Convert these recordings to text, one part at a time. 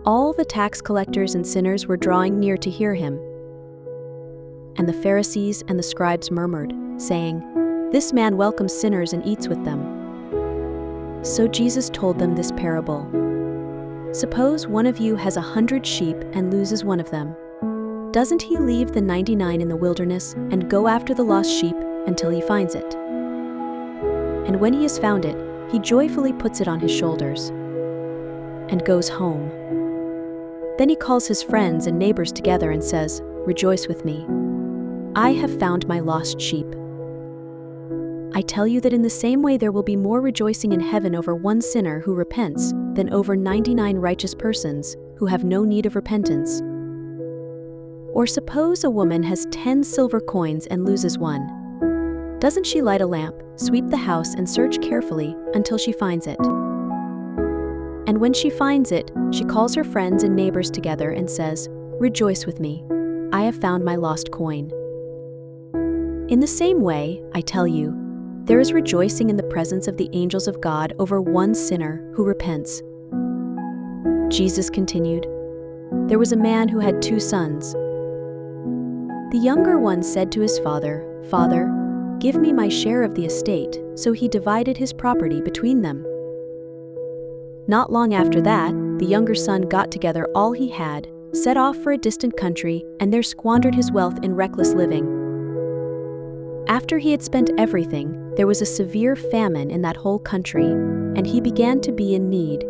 All the tax collectors and sinners were drawing near to hear him. And the Pharisees and the scribes murmured, saying, "This man welcomes sinners and eats with them." So Jesus told them this parable. "Suppose one of you has 100 sheep and loses one of them. Doesn't he leave the 99 in the wilderness and go after the lost sheep until he finds it? And when he has found it, he joyfully puts it on his shoulders and goes home. Then he calls his friends and neighbors together and says, 'Rejoice with me. I have found my lost sheep.' I tell you that in the same way there will be more rejoicing in heaven over one sinner who repents than over 99 righteous persons who have no need of repentance. Or suppose a woman has 10 silver coins and loses one. Doesn't she light a lamp, sweep the house, and search carefully until she finds it? And when she finds it, she calls her friends and neighbors together and says, 'Rejoice with me. I have found my lost coin.' In the same way, I tell you, there is rejoicing in the presence of the angels of God over one sinner who repents." Jesus continued, "There was a man who had 2 sons. The younger one said to his father, 'Father, give me my share of the estate,' so he divided his property between them. Not long after that, the younger son got together all he had, set off for a distant country, and there squandered his wealth in reckless living. After he had spent everything, there was a severe famine in that whole country, and he began to be in need.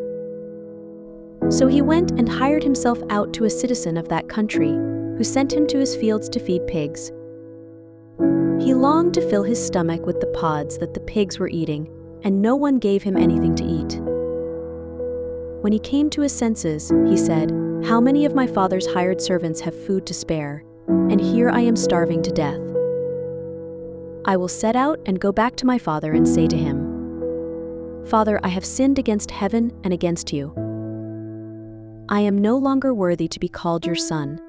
So he went and hired himself out to a citizen of that country, who sent him to his fields to feed pigs. He longed to fill his stomach with the pods that the pigs were eating, and no one gave him anything to eat. When he came to his senses, he said, 'How many of my father's hired servants have food to spare, and here I am starving to death? I will set out and go back to my father and say to him, Father, I have sinned against heaven and against you. I am no longer worthy to be called your son.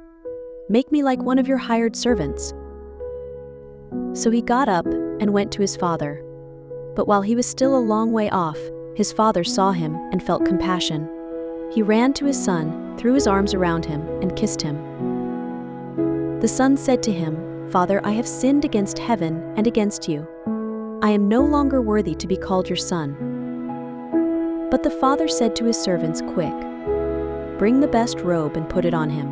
Make me like one of your hired servants.' So he got up and went to his father. But while he was still a long way off, his father saw him and felt compassion. He ran to his son, threw his arms around him, and kissed him. The son said to him, 'Father, I have sinned against heaven and against you. I am no longer worthy to be called your son.' But the father said to his servants, 'Quick, bring the best robe and put it on him.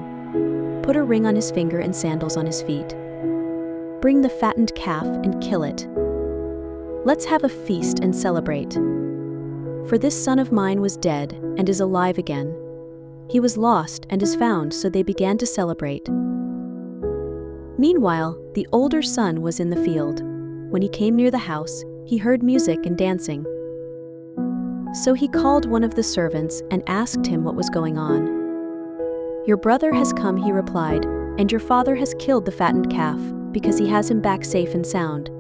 Put a ring on his finger and sandals on his feet. Bring the fattened calf and kill it. Let's have a feast and celebrate. For this son of mine was dead and is alive again. He was lost and is found,' so they began to celebrate. Meanwhile, the older son was in the field. When he came near the house, he heard music and dancing. So he called one of the servants and asked him what was going on. 'Your brother has come,' he replied, 'and your father has killed the fattened calf, because he has him back safe and sound.'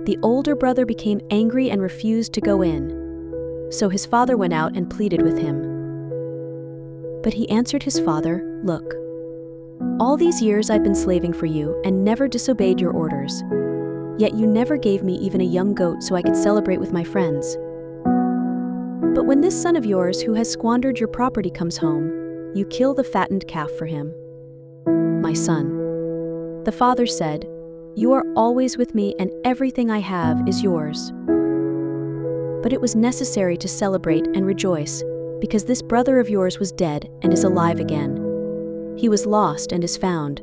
The older brother became angry and refused to go in. So his father went out and pleaded with him. But he answered his father, 'Look, all these years I've been slaving for you and never disobeyed your orders. Yet you never gave me even a young goat so I could celebrate with my friends. But when this son of yours who has squandered your property comes home, you kill the fattened calf for him.' 'My son,' the father said, 'you are always with me and everything I have is yours.' But it was necessary to celebrate and rejoice, because this brother of yours was dead and is alive again. He was lost and is found.'